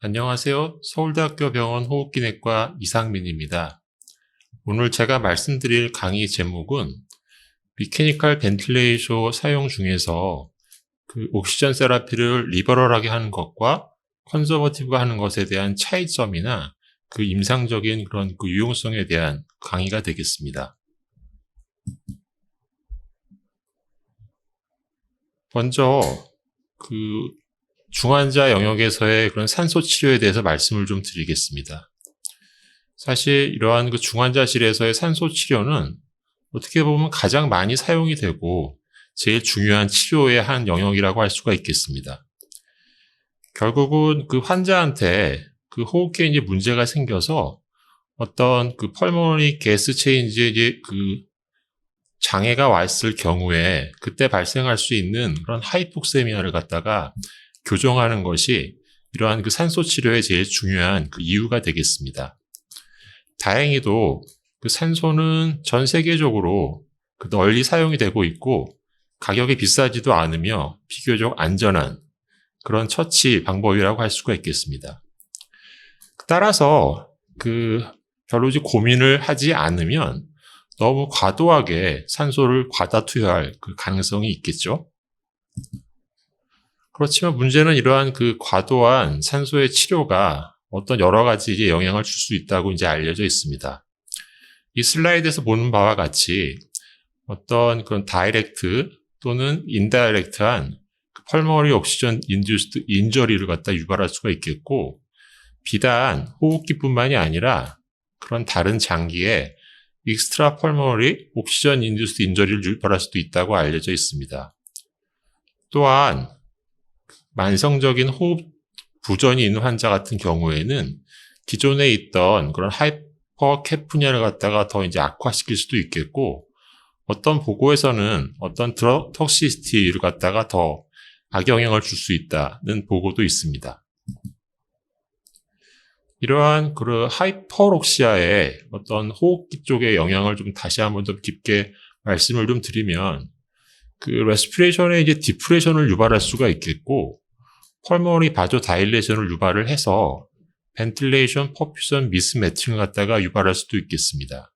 안녕하세요. 서울대학교 병원 호흡기내과 이상민입니다. 오늘 제가 말씀드릴 강의 제목은 미케니컬 벤틸레이션 사용 중에서 옥시전 세라피를 리버럴하게 하는 것과 컨저버티브가 하는 것에 대한 차이점이나 임상적인 그런 유용성에 대한 강의가 되겠습니다. 먼저 중환자 영역에서의 그런 산소 치료에 대해서 말씀을 좀 드리겠습니다. 사실 이러한 중환자실에서의 산소 치료는 어떻게 보면 가장 많이 사용이 되고 제일 중요한 치료의 한 영역이라고 할 수가 있겠습니다. 결국은 환자한테 호흡기에 이제 문제가 생겨서 어떤 펄모너리 게스 체인지에 장애가 왔을 경우에 그때 발생할 수 있는 그런 하이폭세미아를 갖다가 교정하는 것이 이러한 산소 치료의 제일 중요한 이유가 되겠습니다. 다행히도 산소는 전 세계적으로 널리 사용이 되고 있고 가격이 비싸지도 않으며 비교적 안전한 그런 처치 방법이라고 할 수가 있겠습니다. 따라서 별로 고민을 하지 않으면 너무 과도하게 산소를 과다 투여할 가능성이 있겠죠. 그렇지만 문제는 이러한 과도한 산소의 치료가 어떤 여러 가지 영향을 줄 수 있다고 이제 알려져 있습니다. 이 슬라이드에서 보는 바와 같이 어떤 그런 다이렉트 또는 인다이렉트한 펄머너리 옥시전 인듀스드 인저리를 갖다 유발할 수가 있겠고, 비단 호흡기뿐만이 아니라 그런 다른 장기에 익스트라 펄머너리 옥시전 인듀스드 인저리를 유발할 수도 있다고 알려져 있습니다. 또한 만성적인 호흡 부전이 있는 환자 같은 경우에는 기존에 있던 그런 하이퍼캐프니아를 갖다가 더 이제 악화시킬 수도 있겠고, 어떤 보고에서는 어떤 드럭 톡시시티를 갖다가 더 악영향을 줄 수 있다는 보고도 있습니다. 이러한 하이퍼록시아의 어떤 호흡기 쪽의 영향을 좀 다시 한번 좀 깊게 말씀을 좀 드리면, 레스피레이션에 이제 디프레션을 유발할 수가 있겠고, 펄모너리 바조 다일레이션을 유발을 해서 벤틸레이션 퍼퓨전 미스매칭을 갖다가 유발할 수도 있겠습니다.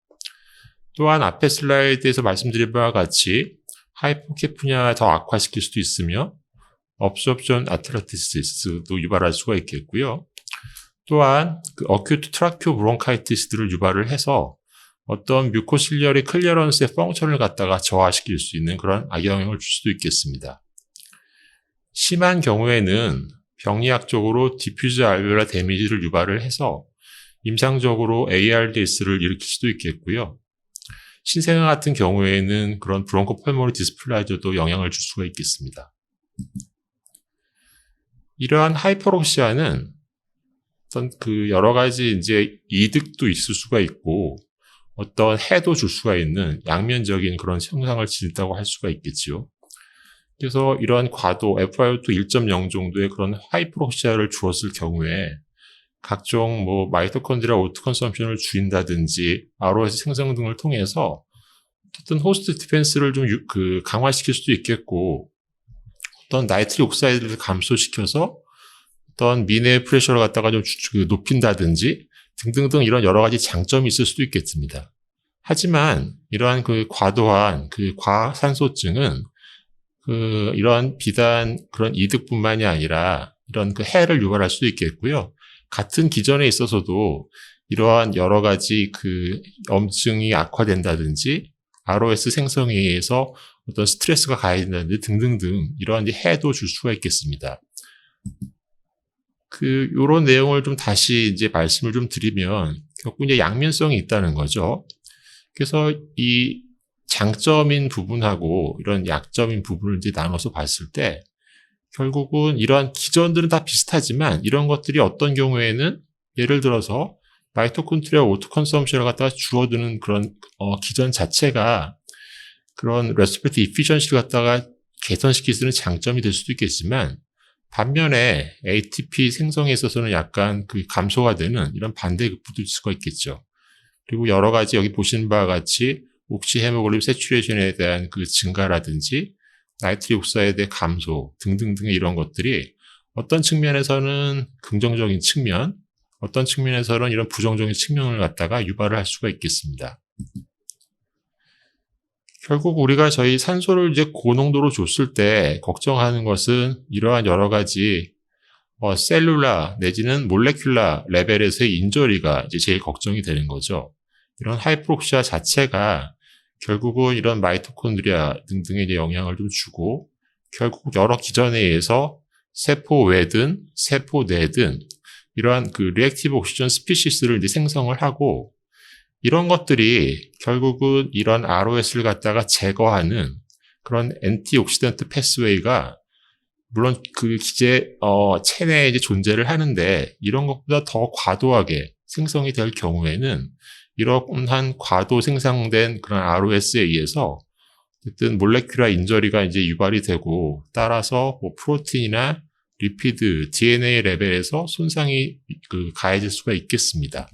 또한 앞에 슬라이드에서 말씀드린 바와 같이 하이포캐프니아 더 악화시킬 수도 있으며 업소프션 아트라티시스도 유발할 수가 있겠고요. 또한 어큐트 트라키오 브론카이티스를 유발을 해서 어떤 뮤코실리어리 클리어런스의 펑션을 갖다가 저하시킬 수 있는 그런 악영향을 줄 수도 있겠습니다. 심한 경우에는 병리학적으로 디퓨즈 알베올라 데미지를 유발을 해서 임상적으로 ARDS를 일으킬 수도 있겠고요. 신생아 같은 경우에는 그런 브론코펄모너리 디스플라이저도 영향을 줄 수가 있겠습니다. 이러한 하이퍼록시아는 어떤 여러 가지 이제 이득도 있을 수가 있고 어떤 해도 줄 수가 있는 양면적인 그런 형상을 지닌다고 할 수가 있겠지요. 그래서 이러한 과도 FiO2 1.0 정도의 그런 하이퍼록시아를 주었을 경우에 각종 마이토콘드리아 오토 컨섬션을 줄인다든지 ROS 생성 등을 통해서 어떤 호스트 디펜스를 좀 강화시킬 수도 있겠고, 어떤 나이트리 옥사이드를 감소시켜서 어떤 미네 프레셔를 갖다가 좀 높인다든지 등등등 이런 여러 가지 장점이 있을 수도 있겠습니다. 하지만 이러한 과도한 과산소증은 이러한 비단 그런 이득뿐만이 아니라 이런 해를 유발할 수도 있겠고요. 같은 기전에 있어서도 이러한 여러 가지 염증이 악화된다든지 ROS 생성에 의해서 어떤 스트레스가 가해진다든지 등등등 이러한 해도 줄 수가 있겠습니다. 요런 내용을 좀 다시 이제 말씀을 좀 드리면 결국 이제 양면성이 있다는 거죠. 그래서 이 장점인 부분하고 이런 약점인 부분을 이제 나눠서 봤을 때 결국은 이러한 기전들은 다 비슷하지만 이런 것들이 어떤 경우에는 예를 들어서 마이토콘드리아 오토 컨섬션을 갖다가 줄어드는 그런 기전 자체가 그런 레스피레이터리 이피션시를 갖다가 개선시킬 수 있는 장점이 될 수도 있겠지만, 반면에 ATP 생성에 있어서는 약간 감소가 되는 이런 반대급부도 있을 수가 있겠죠. 그리고 여러 가지 여기 보시는 바와 같이 옥시 헤모글로빈 세츄레이션에 대한 증가라든지 나이트리 옥사이드의 감소 등등등의 이런 것들이 어떤 측면에서는 긍정적인 측면, 어떤 측면에서는 이런 부정적인 측면을 갖다가 유발을 할 수가 있겠습니다. 결국 우리가 저희 산소를 이제 고농도로 줬을 때 걱정하는 것은 이러한 여러 가지 셀룰라 내지는 몰레큘라 레벨에서의 인저리가 이제 제일 걱정이 되는 거죠. 이런 하이프록시아 자체가 결국은 이런 마이토콘드리아 등등에 이제 영향을 좀 주고 결국 여러 기전에 의해서 세포 외든 세포 내든 이러한 그 리액티브 옥시전 스피시스를 이제 생성을 하고 이런 것들이 결국은 이런 ROS를 갖다가 제거하는 그런 엔티옥시던트 패스웨이가 물론 그 체내에 이제 존재를 하는데 이런 것보다 더 과도하게 생성이 될 경우에는 이러한 과도 생성된 그런 ROS에 의해서 어쨌든 몰레큘라 인저리가 이제 유발이 되고 따라서 뭐 프로틴이나 리피드, DNA 레벨에서 손상이 가해질 수가 있겠습니다.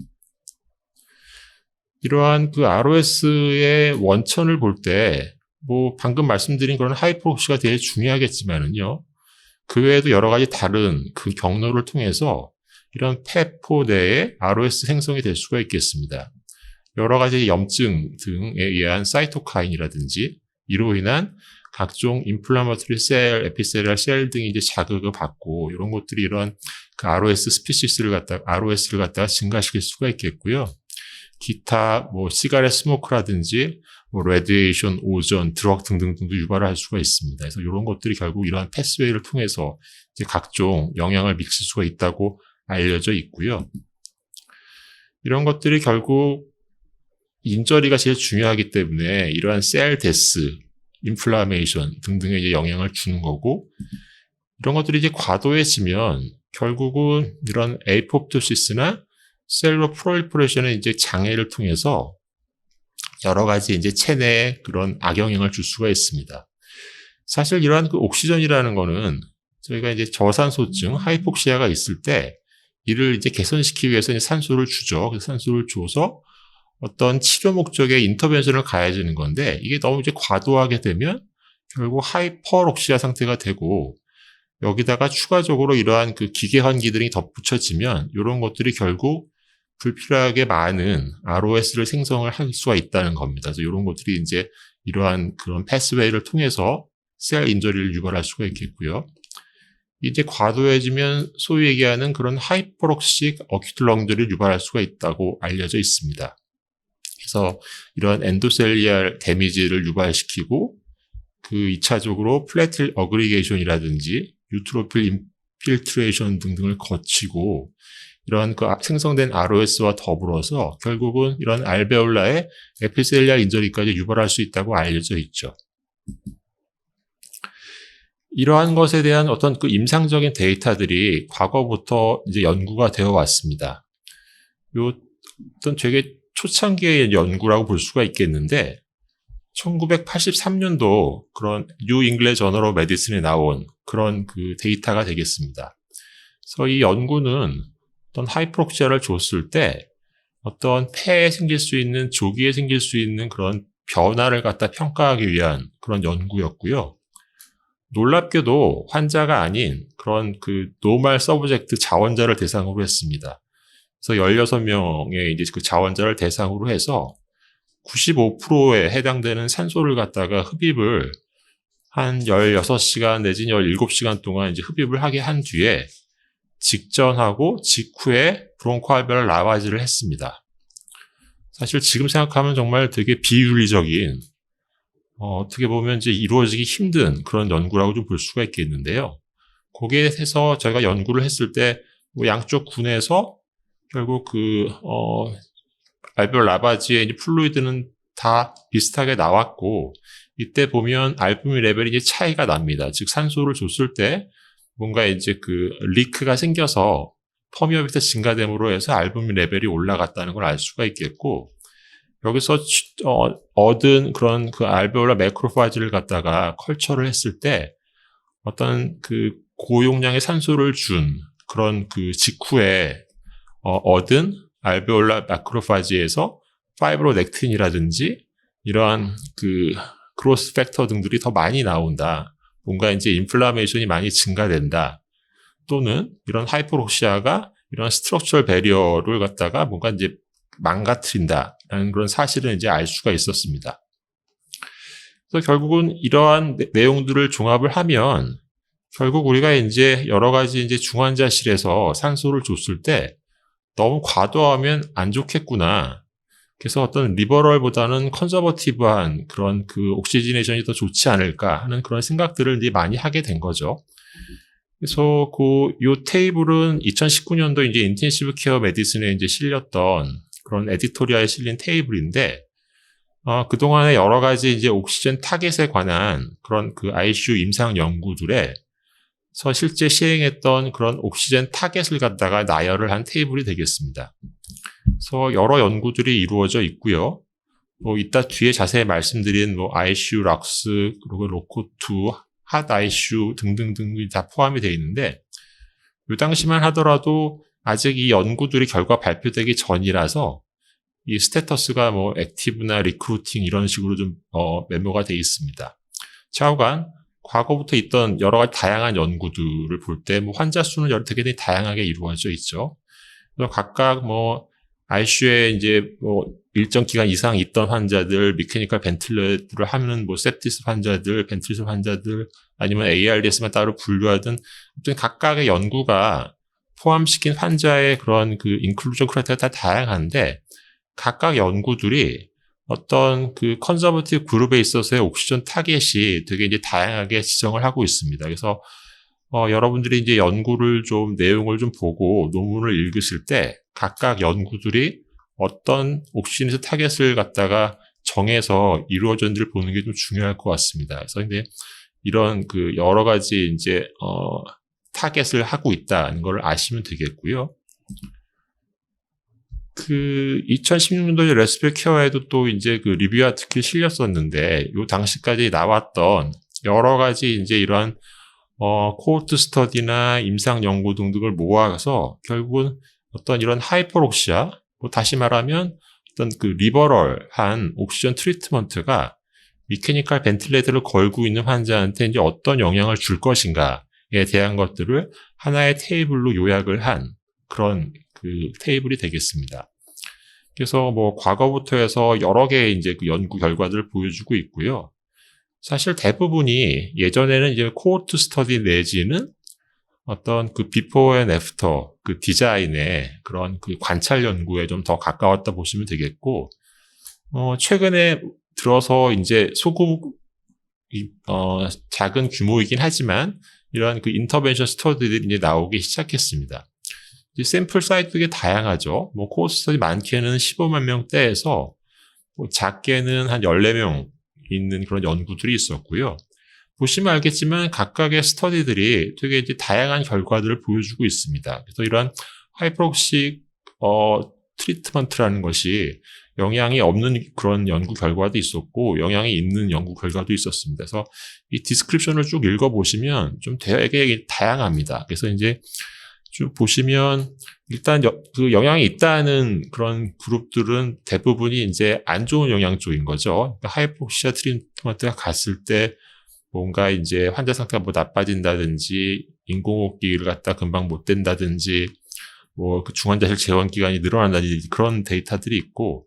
이러한 그 ROS의 원천을 볼 때 뭐 방금 말씀드린 그런 하이프록시가 되게 중요하겠지만은요. 그 외에도 여러 가지 다른 그 경로를 통해서 이런 폐포 내에 ROS 생성이 될 수가 있겠습니다. 여러 가지 염증 등에 의한 사이토카인이라든지 이로 인한 각종 인플라마토리 셀, 에피셀리아 셀 등이 이제 자극을 받고 이런 것들이 이런 그 ROS 스피시스를 갖다가 증가시킬 수가 있겠고요. 기타 뭐 시가렛 스모크라든지 뭐 레디에이션, 오존, 드럭 등등도 유발을 할 수가 있습니다. 그래서 이런 것들이 결국 이러한 패스웨이를 통해서 이제 각종 영향을 미칠 수가 있다고 알려져 있고요. 이런 것들이 결국 인저리가 제일 중요하기 때문에 이러한 셀 데스, 인플라메이션 등등에 이제 영향을 주는 거고 이런 것들이 이제 과도해지면 결국은 이런 에이포프토시스나 셀러 프롤리퍼레이션의 이제 장애를 통해서 여러 가지 이제 체내에 그런 악영향을 줄 수가 있습니다. 사실 이러한 그 옥시전이라는 거는 저희가 이제 저산소증, 하이폭시아가 있을 때 이를 이제 개선시키기 위해서 이제 산소를 주죠. 그래서 산소를 줘서 어떤 치료 목적의 인터벤션을 가해지는 건데 이게 너무 이제 과도하게 되면 결국 하이퍼록시아 상태가 되고 여기다가 추가적으로 이러한 그 기계 환기들이 덧붙여지면 이런 것들이 결국 불필요하게 많은 ROS를 생성을 할 수가 있다는 겁니다. 그래서 이런 것들이 이제 이러한 그런 패스웨이를 통해서 셀 인저리를 유발할 수가 있겠고요. 이제 과도해지면 소위 얘기하는 그런 하이퍼록식 어큐트 렁들을 유발할 수가 있다고 알려져 있습니다. 그래서 이러한 엔도셀리알 데미지를 유발시키고 그 2차적으로 플래틀 어그리게이션이라든지 유트로필 인필트레이션 등등을 거치고 이러한 그 생성된 ROS와 더불어서 결국은 이런 알베올라의 에피셀리아 인저리까지 유발할 수 있다고 알려져 있죠. 이러한 것에 대한 어떤 그 임상적인 데이터들이 과거부터 이제 연구가 되어 왔습니다. 요 어떤 되게 초창기의 연구라고 볼 수가 있겠는데 1983년도 그런 뉴 잉글랜드 저널 오브 메디슨에 나온 그런 그 데이터가 되겠습니다. 그래서 이 연구는 어떤 하이프록시아를 줬을 때 어떤 폐에 생길 수 있는 조기에 생길 수 있는 그런 변화를 갖다 평가하기 위한 그런 연구였고요. 놀랍게도 환자가 아닌 그런 그 노멀 서브젝트 자원자를 대상으로 했습니다. 그래서 16명의 이제 그 자원자를 대상으로 해서 95%에 해당되는 산소를 갖다가 흡입을 한 16시간 내지는 17시간 동안 이제 흡입을 하게 한 뒤에 직전하고 직후에 브론코알베올 라바지를 했습니다. 사실 지금 생각하면 정말 되게 비윤리적인 어떻게 보면 이제 이루어지기 힘든 그런 연구라고 좀 볼 수가 있겠는데요. 거기에 대해서 저희가 연구를 했을 때 뭐 양쪽 군에서 결국 알베올 라바지의 이제 플루이드는 다 비슷하게 나왔고 이때 보면 알부민 레벨이 이제 차이가 납니다. 즉 산소를 줬을 때 뭔가 이제 그 리크가 생겨서 퍼미어비터 증가됨으로 해서 알부민 레벨이 올라갔다는 걸 알 수가 있겠고 여기서 얻은 그런 그 알베올라 매크로파지를 갖다가 컬처를 했을 때 어떤 그 고용량의 산소를 준 그런 그 직후에 얻은 알베올라 매크로파지에서 파이브로넥틴이라든지 이러한 그 그로스 팩터 등들이 더 많이 나온다. 뭔가 이제 인플라메이션이 많이 증가된다. 또는 이런 하이퍼록시아가 이런 스트럭처럴 배리어를 갖다가 뭔가 이제 망가뜨린다라는 그런 사실을 이제 알 수가 있었습니다. 그래서 결국은 이러한 내용들을 종합을 하면 결국 우리가 이제 여러 가지 이제 중환자실에서 산소를 줬을 때 너무 과도하면 안 좋겠구나. 그래서 어떤 리버럴보다는 컨서버티브한 그런 그 옥시지네이션이 더 좋지 않을까 하는 그런 생각들을 이제 많이 하게 된 거죠. 그래서 요 테이블은 2019년도 이제 인텐시브 케어 메디슨에 이제 실렸던 그런 에디토리아에 실린 테이블인데, 그동안에 여러 가지 이제 옥시전 타겟에 관한 그런 그 ICU 임상 연구들에서 실제 시행했던 그런 옥시전 타겟을 갖다가 나열을 한 테이블이 되겠습니다. 그래서 여러 연구들이 이루어져 있고요. 뭐 이따 뒤에 자세히 말씀드린 뭐 ICU 락스 그리고 로코2 핫 ICU 등등등이 다 포함이 되어 있는데, 이 당시만 하더라도 아직 이 연구들이 결과 발표되기 전이라서 이 스테터스가 뭐 액티브나 리크루팅 이런 식으로 좀 메모가 되어 있습니다. 좌우간 과거부터 있던 여러 가지 다양한 연구들을 볼 때 뭐 환자 수는 되게 다양하게 이루어져 있죠. 그래서 각각 뭐 ICU에 이제 뭐 일정 기간 이상 있던 환자들, 미케니컬 벤틸레이터를 하는 뭐 septis 환자들, 벤틸리즘 환자들, 아니면 ARDS만 따로 분류하든, 아무튼 각각의 연구가 포함시킨 환자의 그런 그 인클루전 크라이테리아가 다 다양한데, 각각 연구들이 어떤 그 컨서버티브 그룹에 있어서의 옥시전 타겟이 되게 이제 다양하게 지정을 하고 있습니다. 그래서 여러분들이 이제 연구를 좀 내용을 좀 보고 논문을 읽으실 때 각각 연구들이 어떤 옥시전 타겟을 갖다가 정해서 이루어졌는지를 보는 게 좀 중요할 것 같습니다. 그래서 이제 이런 그 여러 가지 이제 타겟을 하고 있다는 걸 아시면 되겠고요. 그 2016년도에 레스피레이터리 케어에도 또 이제 그 리뷰 아티클이 실렸었는데, 요 당시까지 나왔던 여러 가지 이제 이러한 코호트 스터디나 임상 연구 등등을 모아서 결국은 어떤 이런 하이퍼록시아, 뭐 다시 말하면 어떤 그 리버럴한 옥시전 트리트먼트가 미케니컬 벤틸레이터를 걸고 있는 환자한테 이제 어떤 영향을 줄 것인가에 대한 것들을 하나의 테이블로 요약을 한 그런 그 테이블이 되겠습니다. 그래서 뭐 과거부터 해서 여러 개의 이제 그 연구 결과들을 보여주고 있고요. 사실 대부분이 예전에는 이제 코호트 스터디 내지는 어떤 그 비포 앤 애프터 그 디자인의 그런 그 관찰 연구에 좀 더 가까웠다 보시면 되겠고, 최근에 들어서 이제 소규모 작은 규모이긴 하지만 이런 그 인터벤션 스터디들이 이제 나오기 시작했습니다. 샘플 사이즈도 되게 다양하죠. 뭐 코호트 스터디 많게는 15만 명대에서 뭐 작게는 한 14명 있는 그런 연구들이 있었고요. 보시면 알겠지만 각각의 스터디들이 되게 이제 다양한 결과들을 보여주고 있습니다. 그래서 이러한 하이퍼록시 트리트먼트라는 것이 영향이 없는 그런 연구 결과도 있었고, 영향이 있는 연구 결과도 있었습니다. 그래서 이 디스크립션을 쭉 읽어보시면 좀 되게 다양합니다. 그래서 이제 쭉 보시면 일단 그 영향이 있다는 그런 그룹들은 대부분이 이제 안 좋은 영향 쪽인 거죠. 그러니까 하이포크시아 트리트먼트가 갔을 때 뭔가 이제 환자 상태가 뭐 나빠진다든지, 인공호흡기를 갖다 금방 못 된다든지, 뭐 그 중환자실 재원 기간이 늘어난다든지 그런 데이터들이 있고,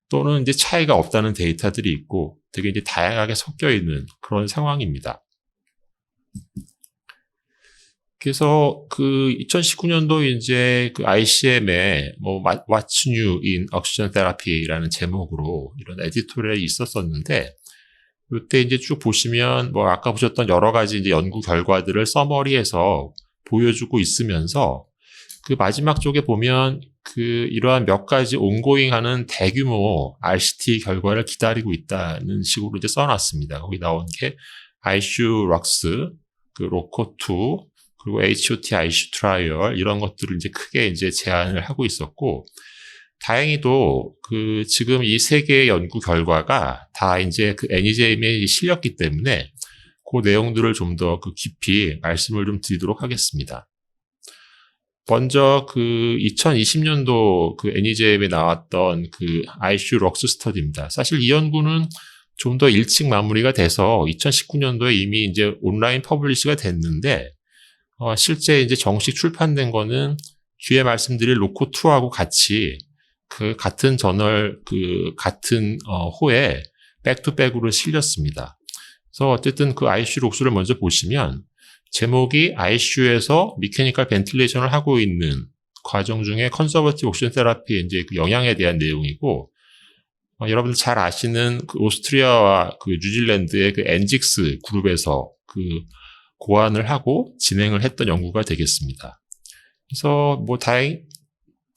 또는 이제 차이가 없다는 데이터들이 있고, 되게 이제 다양하게 섞여 있는 그런 상황입니다. 그래서 그 2019년도 이제 그 ICM에 뭐 What's New in Oxygen Therapy라는 제목으로 이런 에디토리얼이 있었었는데, 이때 이제 쭉 보시면 뭐 아까 보셨던 여러 가지 이제 연구 결과들을 서머리해서 보여주고 있으면서, 그 마지막 쪽에 보면 그 이러한 몇 가지 온고잉하는 대규모 RCT 결과를 기다리고 있다는 식으로 이제 써놨습니다. 거기 나온 게 ICU 락스, 그 로코2, 그리고 HOT ICU 트라이얼, 이런 것들을 이제 크게 이제 제안을 하고 있었고, 다행히도 그 지금 이 세 개의 연구 결과가 다 이제 그 NEJM에 실렸기 때문에 그 내용들을 좀 더 그 깊이 말씀을 좀 드리도록 하겠습니다. 먼저 그 2020년도 그 NEJM에 나왔던 그 ICU 럭스 스터디입니다. 사실 이 연구는 좀 더 일찍 마무리가 돼서 2019년도에 이미 이제 온라인 퍼블리시가 됐는데, 실제 이제 정식 출판된 거는 뒤에 말씀드릴 로코2하고 같이 그 같은 저널, 같은 호에 백투백으로 실렸습니다. 그래서 어쨌든 그 ICU 록스를 먼저 보시면 제목이 ICU에서 미케니컬 벤틸레이션을 하고 있는 과정 중에 컨서버티브 옥시전 테라피의 이제 그 영향에 대한 내용이고, 여러분들 잘 아시는 그 오스트리아와 그 뉴질랜드의 그 엔직스 그룹에서 그 고안을 하고 진행을 했던 연구가 되겠습니다. 그래서 뭐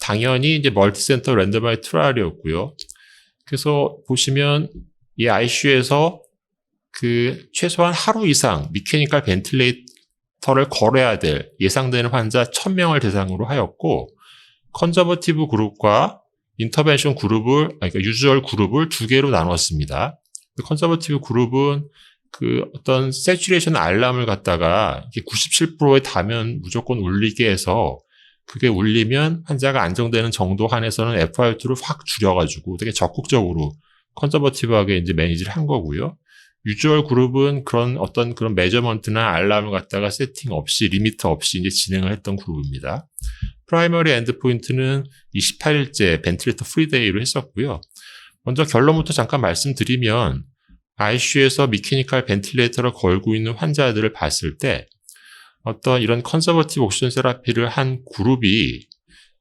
당연히 이제 멀티센터 랜덤화이드 트라이얼이었고요. 그래서 보시면 이 ICU에서 그 최소한 하루 이상 미케니컬 벤틸레이터를 걸어야 될 예상되는 환자 1000명을 대상으로 하였고, 컨저버티브 그룹과 인터벤션 그룹을, 그러니까 유주얼 그룹을 두 개로 나눴습니다. 컨저버티브 그룹은 그 어떤 세츄레이션 알람을 갖다가 97%에 닿으면 무조건 울리게 해서, 그게 울리면 환자가 안정되는 정도 한에서는 FiO2를 확 줄여가지고 되게 적극적으로 컨저버티브하게 이제 매니지를 한 거고요. 유주얼 그룹은 그런 어떤 그런 메저먼트나 알람을 갖다가 세팅 없이, 리미터 없이 이제 진행을 했던 그룹입니다. 프라이머리 엔드포인트는 28일째 벤틸레이터 프리데이로 했었고요. 먼저 결론부터 잠깐 말씀드리면, ICU에서 미케니컬 벤틸레이터를 걸고 있는 환자들을 봤을 때 어떤 이런 컨서버티브 옥시전 세라피를 한 그룹이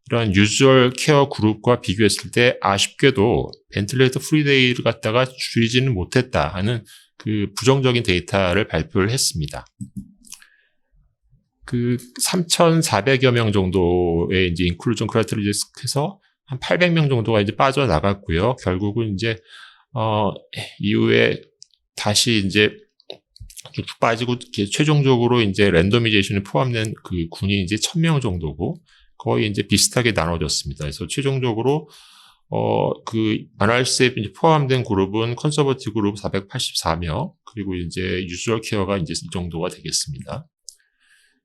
이런 유주얼 케어 그룹과 비교했을 때 아쉽게도 벤틸레이터 프리데이를 갖다가 줄이지는 못했다 하는 그 부정적인 데이터를 발표를 했습니다. 그 3,400여 명 정도의 이제 인클루전 크라이테리아를 해서 한 800명 정도가 이제 빠져나갔고요. 결국은 이제 이후에 다시 이제 쭉 빠지고 최종적으로 이제 랜더미제이션이 포함된 그 군이 이제 1000명 정도고 거의 이제 비슷하게 나눠졌습니다. 그래서 최종적으로 그 아날시스에 포함된 그룹은 컨서버티브 그룹 484명, 그리고 이제 유주얼 케어가 이제 이 정도가 되겠습니다.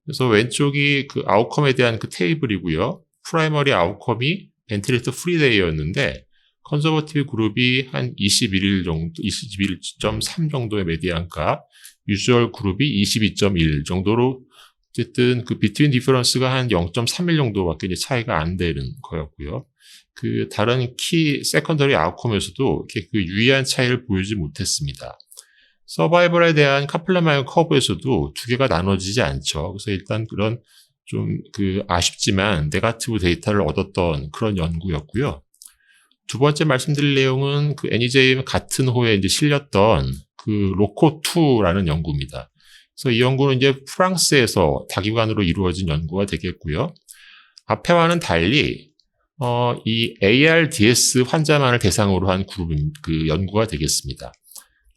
그래서 왼쪽이 그 아웃컴에 대한 그 테이블이고요. 프라이머리 아웃컴이 벤틸레이터 프리데이였는데 컨서버티브 그룹이 한 21일 정도, 21.3 정도의 메디안 값, 유주얼 그룹이 22.1 정도로 어쨌든 그 비트윈 디퍼런스가 한 0.31 정도밖에 이제 차이가 안 되는 거였고요. 그 다른 키 세컨더리 아웃컴에서도 이렇게 그 유의한 차이를 보이지 못했습니다. 서바이벌에 대한 카플라마이어 커브에서도 두 개가 나눠지지 않죠. 그래서 일단 그런 좀 그 아쉽지만 네거티브 데이터를 얻었던 그런 연구였고요. 두 번째 말씀드릴 내용은 그 NEJ 같은 호에 이제 실렸던 그 로코2라는 연구입니다. 그래서 이 연구는 이제 프랑스에서 다기관으로 이루어진 연구가 되겠고요. 앞에와는 달리 이 ARDS 환자만을 대상으로 한 그 연구가 되겠습니다.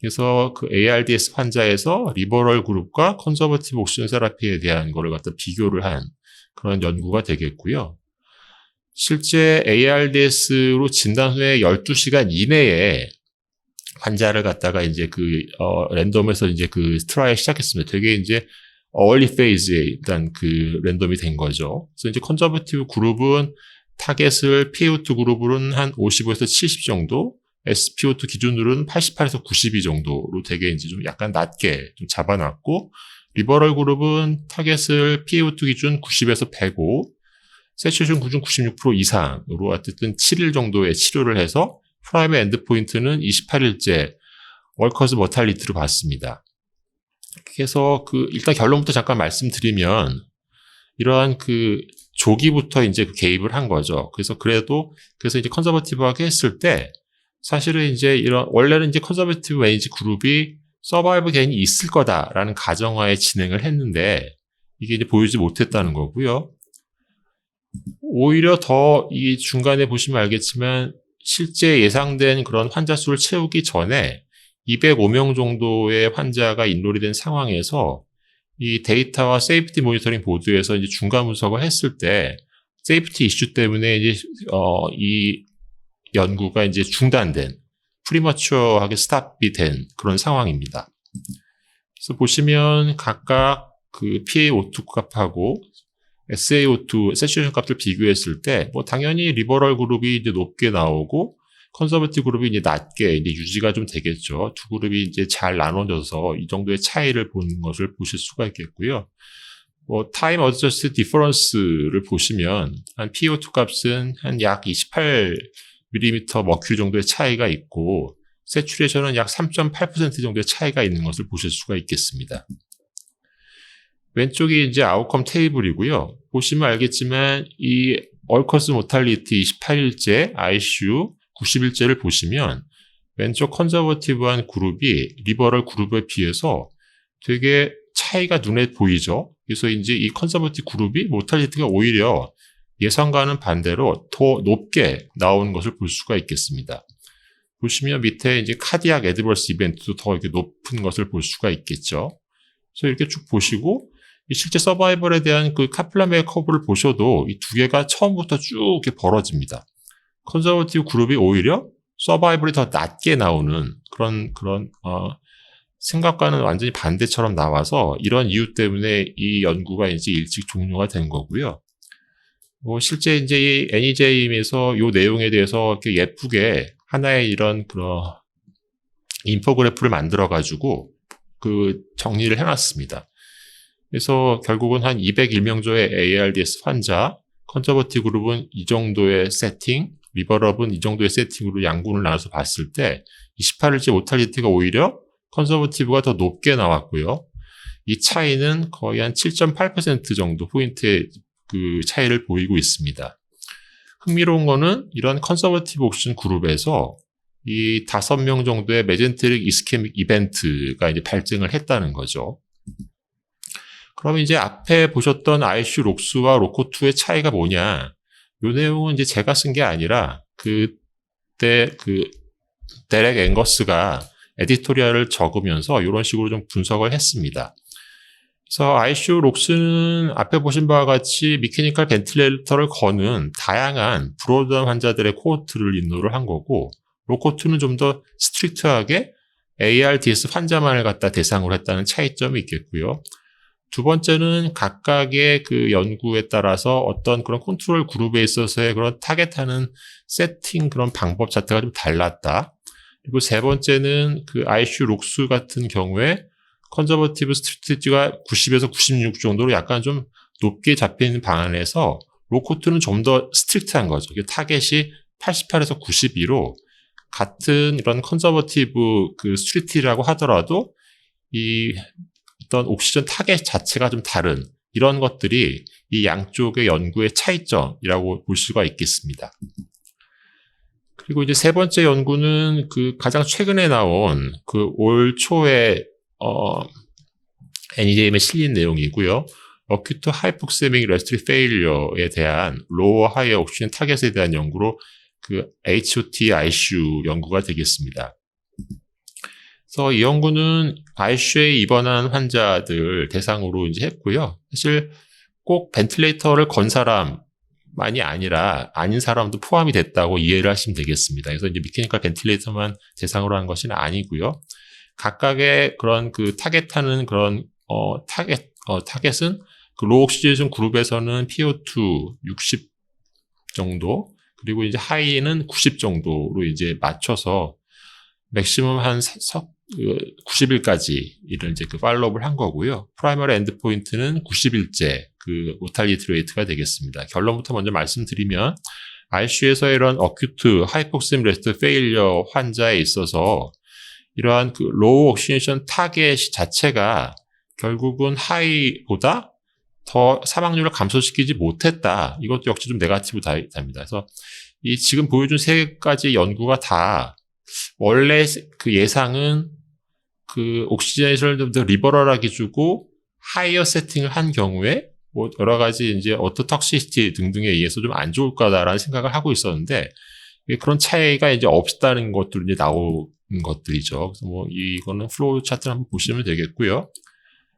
그래서 그 ARDS 환자에서 리버럴 그룹과 컨서버티브 옥시전 세라피에 대한 거를 갖다 비교를 한 그런 연구가 되겠고요. 실제 ARDS로 진단 후에 12시간 이내에 환자를 갖다가 이제 랜덤에서 이제 그 트라이얼 시작했습니다. 되게 이제 early phase에 일단 그 랜덤이 된 거죠. 그래서 이제 컨저버티브 그룹은 타겟을 PaO2 그룹으로는 한 55에서 70 정도, SpO2 기준으로는 88에서 92 정도로 되게 이제 좀 약간 낮게 좀 잡아놨고, 리버럴 그룹은 타겟을 PaO2 기준 90에서 105, 세츄레이션 기준 96% 이상으로 어쨌든 7일 정도의 치료를 해서 프라이머리 엔드포인트는 28일째 월커스 머탈리티로 봤습니다. 그래서 일단 결론부터 잠깐 말씀드리면, 이러한 조기부터 이제 개입을 한 거죠. 그래서 이제 컨서버티브하게 했을 때, 사실은 이제 원래는 이제 컨서버티브 매니지 그룹이 서바이벌 게인이 있을 거다라는 가정하에 진행을 했는데, 이게 이제 보이지 못했다는 거고요. 오히려 더 이 중간에 보시면 알겠지만, 실제 예상된 그런 환자 수를 채우기 전에 205명 정도의 환자가 인롤이 된 상황에서 이 데이터와 세이프티 모니터링 보드에서 이제 중간 분석을 했을 때 세이프티 이슈 때문에 이제 이 연구가 이제 중단된, 프리머추어하게 스탑이 된 그런 상황입니다. 그래서 보시면 각각 그 PaO2 값하고 SaO2, 세츄레이션 값을 비교했을 때, 뭐 당연히 리버럴 그룹이 이제 높게 나오고, 컨서버티브 그룹이 이제 낮게 이제 유지가 좀 되겠죠. 두 그룹이 이제 잘 나눠져서 이 정도의 차이를 보는 것을 보실 수가 있겠고요. 타임 어드저스트 디퍼런스를 보시면 한 PO2 값은 한 약 28mm 머큐리 정도의 차이가 있고 세츄레이션은 약 3.8% 정도의 차이가 있는 것을 보실 수가 있겠습니다. 왼쪽이 이제 아웃컴 테이블이고요. 보시면 알겠지만 이 얼커스 모탈리티 28일째, ICU 90일째를 보시면 왼쪽 컨저버티브한 그룹이 리버럴 그룹에 비해서 되게 차이가 눈에 보이죠. 그래서 이제 이 컨저버티브 그룹이 모탈리티가 오히려 예상과는 반대로 더 높게 나오는 것을 볼 수가 있겠습니다. 보시면 밑에 이제 카디악 애드버스 이벤트도 더 이렇게 높은 것을 볼 수가 있겠죠. 그래서 이렇게 쭉 보시고 실제 서바이벌에 대한 그 카플라메 커브를 보셔도 이 두 개가 처음부터 쭉 이렇게 벌어집니다. 컨저버티브 그룹이 오히려 서바이벌이 더 낮게 나오는 그런 생각과는 완전히 반대처럼 나와서 이런 이유 때문에 이 연구가 이제 일찍 종료가 된 거고요. 실제 이제 이 NEJ임에서 이 내용에 대해서 이렇게 예쁘게 하나의 이런 그런 인포그래프를 만들어가지고 그 정리를 해놨습니다. 그래서 결국은 한 201명조의 ARDS 환자, 컨저버티브 그룹은 이 정도의 세팅, 리버럽은 이 정도의 세팅으로 양군을 나눠서 봤을 때 28일째 모탈리티가 오히려 컨저버티브가 더 높게 나왔고요. 이 차이는 거의 한 7.8% 정도 포인트의 그 차이를 보이고 있습니다. 흥미로운 거는 이런 컨저버티브 옵션 그룹에서 이 5명 정도의 메젠테릭 이스케믹 이벤트가 이제 발생을 했다는 거죠. 그럼 이제 앞에 보셨던 ICU 록스와 로코2의 차이가 뭐냐? 요 내용은 이제 제가 쓴 게 아니라 그때 그 데렉 앵거스가 에디토리얼을 적으면서 이런 식으로 좀 분석을 했습니다. 그래서 ICU 록스는 앞에 보신 바와 같이 미케니컬 벤틸레이터를 거는 다양한 브로드한 환자들의 코호트를 인도를 한 거고, 로코2는 좀 더 스트릭트하게 ARDS 환자만을 갖다 대상으로 했다는 차이점이 있겠고요. 두 번째는 각각의 그 연구에 따라서 어떤 그런 컨트롤 그룹에 있어서의 그런 타겟하는 세팅 그런 방법 자체가 좀 달랐다. 그리고 세 번째는 그 ICU 록스 같은 경우에 컨저버티브 스트래티지가 90에서 96 정도로 약간 좀 높게 잡혀있는 방안에서 로코2는 좀 더 스트릭트한 거죠. 타겟이 88에서 92로 같은 이런 컨저버티브 그 스트리티라고 하더라도 이 어떤 옥시전 타겟 자체가 좀 다른 이런 것들이 이 양쪽의 연구의 차이점이라고 볼 수가 있겠습니다. 그리고 이제 세 번째 연구는 그 가장 최근에 나온 그 올 초에 NEJM에 실린 내용이고요. 어큐트 하이폭세믹 레스트리 페일리어에 대한 로어 하이어 옥시전 타겟에 대한 연구로 그 HOT ICU 연구가 되겠습니다. 그래서 이 연구는 ICU에 입원한 환자들 대상으로 이제 했고요. 사실 꼭 벤틸레이터를 건 사람만이 아니라 아닌 사람도 포함이 됐다고 이해를 하시면 되겠습니다. 그래서 이제 미케니컬 벤틸레이터만 대상으로 한 것은 아니고요. 각각의 그런 그 타겟하는 그런 타겟은 그 로우 옥시제이션 그룹에서는 PO2 60 정도, 그리고 이제 하이는 90 정도로 이제 맞춰서 맥시멈 한 90일까지 이런 이제 그 팔로우업을 한 거고요. 프라이머리 엔드 포인트는 90일째 그 모탈리티 레이트가 되겠습니다. 결론부터 먼저 말씀드리면 ICU에서 이런 어큐트 하이폭셈 레스트 페일리어 환자에 있어서 이러한 그 로우 옥시제이션 타겟 자체가 결국은 하이보다 더 사망률을 감소시키지 못했다. 이것도 역시 좀 네거티브 답니다. 그래서 이 지금 보여준 세 가지 연구가 다 원래 그 예상은 그 옥시제이션을 좀 더 리버럴하게 주고 하이어 세팅을 한 경우에 뭐 여러 가지 이제 오토톡시시티 등등에 의해서 좀 안 좋을 거다라는 생각을 하고 있었는데 그런 차이가 이제 없다는 것들이 이제 나오는 것들이죠. 그래서 뭐 이거는 플로우 차트를 한번 보시면 되겠고요.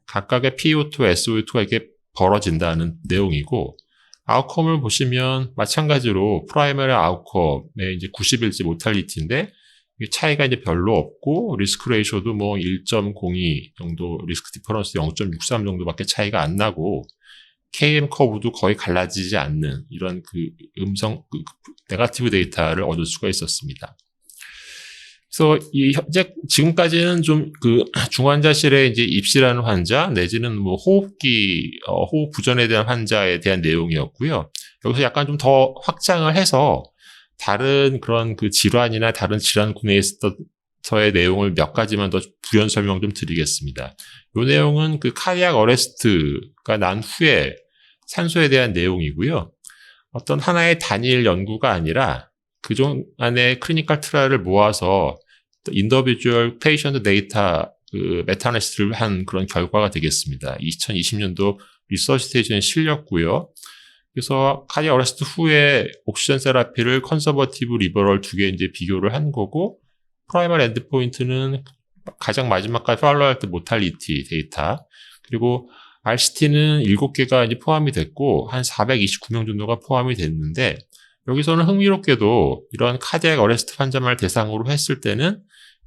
각각의 PO2, SO2가 이렇게 벌어진다는 내용이고, 아웃컴을 보시면 마찬가지로 프라이머리 아웃컴의 이제 90일째 모탈리티인데 차이가 이제 별로 없고 리스크 레이쇼도 뭐 1.02 정도 리스크 디퍼런스 0.63 정도밖에 차이가 안 나고 KM 커브도 거의 갈라지지 않는 이런 그 네거티브 데이터를 얻을 수가 있었습니다. 그래서 현재 지금까지는 좀 그 중환자실에 이제 입실하는 환자 내지는 뭐 호흡 부전에 대한 환자에 대한 내용이었고요. 여기서 약간 좀 더 확장을 해서 다른 그런 그 질환이나 다른 질환군에 있어서의 내용을 몇 가지만 더 부연 설명 좀 드리겠습니다. 이 내용은 그 카디악 어레스트가 난 후에 산소에 대한 내용이고요. 어떤 하나의 단일 연구가 아니라 그중 안에 클리니컬 트라이얼을 모아서 인디비주얼 페이션트 데이터 그 메타애널리시스를 한 그런 결과가 되겠습니다. 2020년도 리서치 스테이션에 실렸고요. 그래서 카디악 어레스트 후에 옥시전 세라피를 컨서버티브 리버럴 두 개 이제 비교를 한 거고, 프라이머리 엔드포인트는 가장 마지막까지 팔로우할 때 모탈리티 데이터, 그리고 RCT는 7개가 이제 포함이 됐고 한 429명 정도가 포함이 됐는데, 여기서는 흥미롭게도 이런 카디악 어레스트 환자만을 대상으로 했을 때는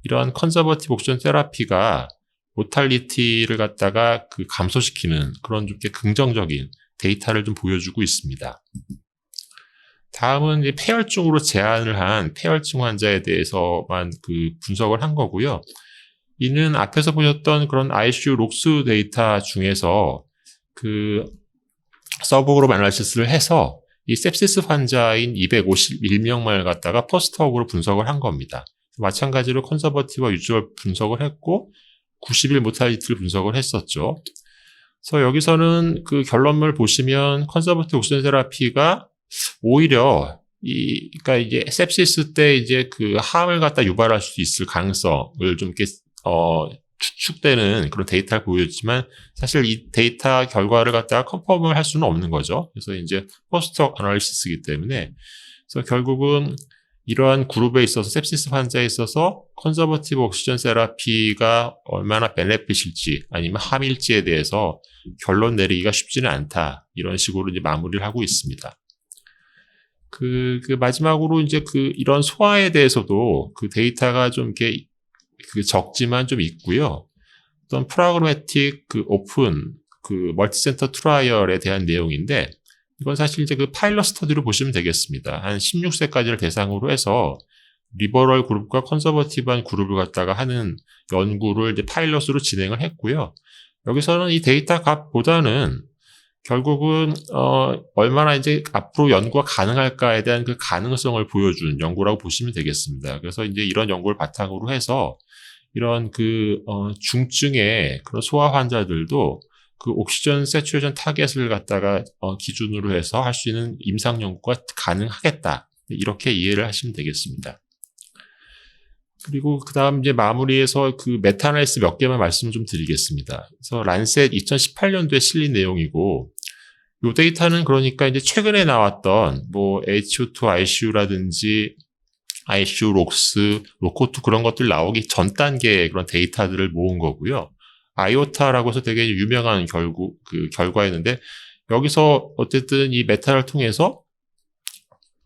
이런 컨서버티브 옥시전 테라피가 모탈리티를 갖다가 그 감소시키는 그런 좀 긍정적인 데이터를 좀 보여주고 있습니다. 다음은 이제 폐혈증으로 제한을 한 폐혈증 환자에 대해서만 그 분석을 한 거고요. 이는 앞에서 보셨던 그런 ICU 록스 데이터 중에서 그 서브그룹 애널리시스를 해서 이 sepsis 환자인 251명만을 갖다가 포스트업으로 분석을 한 겁니다. 마찬가지로 컨서버티브와 유주얼 분석을 했고 90일 모탈리티를 분석을 했었죠. 그래서 여기서는 그 결론을 보시면 컨서버티브 옥시전 테라피가 오히려 그러니까 이제 sepsis 때 이제 그 함을 갖다 유발할 수 있을 가능성을 좀 이렇게 추측되는 그런 데이터를 보여줬지만 사실 이 데이터 결과를 갖다가 컨펌을 할 수는 없는 거죠. 그래서 이제 포스트업 애널리시스이기 때문에 그래서 결국은 이러한 그룹에 있어서 sepsis 환자에 있어서 컨서버티브 옥시전 세라피가 얼마나 베네핏일지 아니면 함일지에 대해서 결론 내리기가 쉽지는 않다. 이런 식으로 이제 마무리를 하고 있습니다. 그 마지막으로 이제 이런 소아에 대해서도 그 데이터가 좀 이렇게 적지만 좀 있고요. 어떤 프로그래매틱 오픈 멀티센터 트라이얼에 대한 내용인데 이건 사실 이제 파일럿 스터디로 보시면 되겠습니다. 한 16세까지를 대상으로 해서 리버럴 그룹과 컨서버티브한 그룹을 갖다가 하는 연구를 이제 파일럿으로 진행을 했고요. 여기서는 이 데이터 값보다는 결국은 얼마나 이제 앞으로 연구가 가능할까에 대한 그 가능성을 보여준 연구라고 보시면 되겠습니다. 그래서 이제 이런 연구를 바탕으로 해서 이런 중증의 그런 소아 환자들도 그 옥시전 세츄레이션 타겟을 갖다가 기준으로 해서 할 수 있는 임상 연구가 가능하겠다. 이렇게 이해를 하시면 되겠습니다. 그리고 그다음 이제 마무리해서 그 메타애널리시스 몇 개만 말씀을 좀 드리겠습니다. 그래서 란셋 2018년도에 실린 내용이고 이 데이터는 그러니까 이제 최근에 나왔던 뭐 HO2 ICU라든지 ICU 록스, 로코2 그런 것들 나오기 전 단계의 그런 데이터들을 모은 거고요. 아이오타라고 해서 되게 유명한 결과였는데 여기서 어쨌든 이 메타를 통해서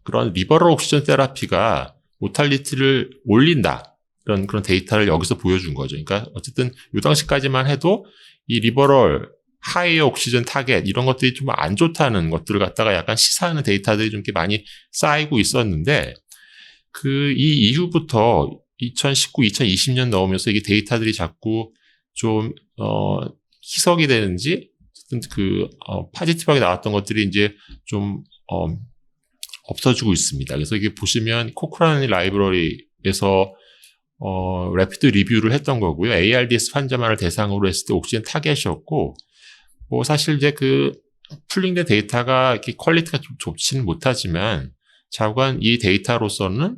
그런 리버럴 옥시전 테라피가 모탈리티를 올린다. 그런 데이터를 여기서 보여준 거죠. 그러니까 어쨌든 이 당시까지만 해도 이 리버럴 하이 옥시전 타겟 이런 것들이 좀 안 좋다는 것들을 갖다가 약간 시사하는 데이터들이 좀 이렇게 많이 쌓이고 있었는데 이 이후부터 2019, 2020년 넘으면서 이게 데이터들이 자꾸 좀 희석이 되는지 파지티브하게 나왔던 것들이 이제 좀 없어지고 있습니다. 그래서 이게 보시면 코크란 라이브러리에서 래피드 리뷰를 했던 거고요. ARDS 환자만을 대상으로 했을 때 옥시전 타겟이었고 뭐 사실 이제 풀링된 데이터가 이렇게 퀄리티가 좀 좋지는 못하지만 자관 이 데이터로서는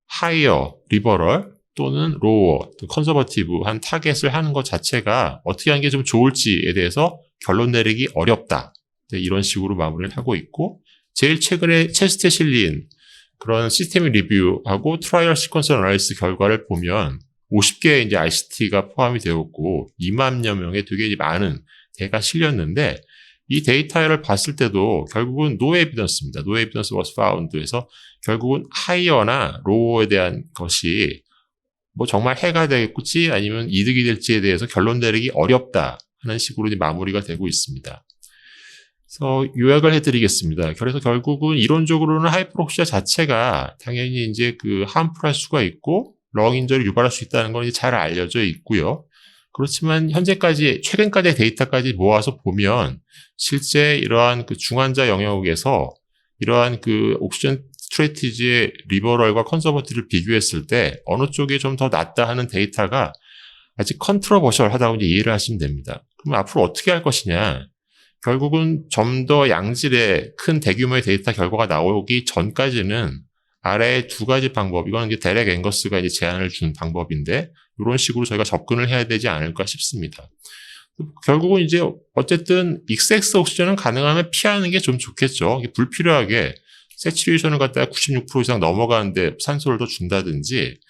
하이어, 리버럴 또는 로어, 컨서버티브한 타겟을 하는 것 자체가 어떻게 하는 게 좀 좋을지에 대해서 결론 내리기 어렵다. 이런 식으로 마무리를 하고 있고 제일 최근에 체스트에 실린 그런 시스템 리뷰하고 트라이얼 시퀀스 애널리시스 결과를 보면 50개의 이제 RCT가 포함이 되었고 2만여 명의 되게 많은 데이터가 실렸는데 이 데이터를 봤을 때도 결국은 no evidence입니다. no evidence was found에서 결국은 하이어나 로어에 대한 것이 뭐 정말 해가 될지 아니면 이득이 될지에 대해서 결론 내리기 어렵다 하는 식으로 이제 마무리가 되고 있습니다. 그래서 요약을 해드리겠습니다. 그래서 결국은 이론적으로는 하이퍼록시아 자체가 당연히 이제 함풀할 수가 있고 렁 인저를 유발할 수 있다는 건 잘 알려져 있고요. 그렇지만 최근까지의 데이터까지 모아서 보면 실제 이러한 그 중환자 영역에서 이러한 그 옵션 스트래티지의 리버럴과 컨서버티브를 비교했을 때 어느 쪽이 좀 더 낫다 하는 데이터가 아직 컨트로버셜하다고 이제 이해를 하시면 됩니다. 그럼 앞으로 어떻게 할 것이냐? 결국은 좀 더 양질의 큰 대규모의 데이터 결과가 나오기 전까지는 아래의 두 가지 방법, 이거는 이제 데렉 앵거스가 이제 제안을 준 방법인데, 이런 식으로 저희가 접근을 해야 되지 않을까 싶습니다. 결국은 이제 어쨌든 XX 옥시전은 가능하면 피하는 게 좀 좋겠죠. 불필요하게 세츄레이션을 갖다가 96% 이상 넘어가는데 산소를 더 준다든지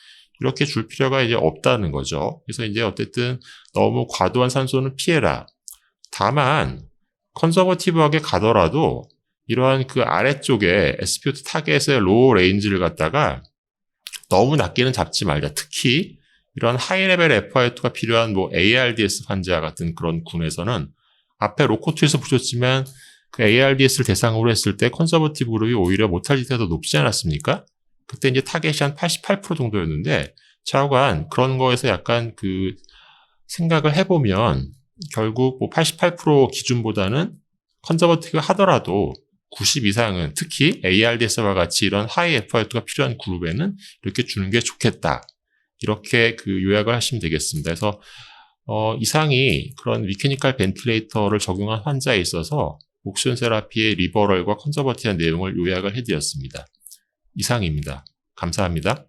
이렇게 줄 필요가 이제 없다는 거죠. 그래서 이제 어쨌든 너무 과도한 산소는 피해라. 다만 컨서버티브하게 가더라도 이러한 그 아래쪽에 SpO2 타겟의 로우 레인지를 갖다가 너무 낮게는 잡지 말자. 특히 이런 하이 레벨 FiO2가 필요한 뭐 ARDS 환자 같은 그런 군에서는 앞에 로코2에서 보셨지만 그 ARDS를 대상으로 했을 때 컨서버티브 그룹이 오히려 모탈리티가 더 높지 않았습니까? 그때 이제 타겟이 한 88% 정도였는데 좌우간 그런 거에서 약간 그 생각을 해보면 결국 뭐 88% 기준보다는 컨서버티브가 하더라도 90 이상은 특히 ARDS와 같이 이런 하이 FiO2가 필요한 그룹에는 이렇게 주는 게 좋겠다. 이렇게 그 요약을 하시면 되겠습니다. 그래서 이상이 그런 미케니컬 벤틸레이터를 적용한 환자에 있어서 옥시전 세라피의 리버럴과 컨서버티한 내용을 요약을 해드렸습니다. 이상입니다. 감사합니다.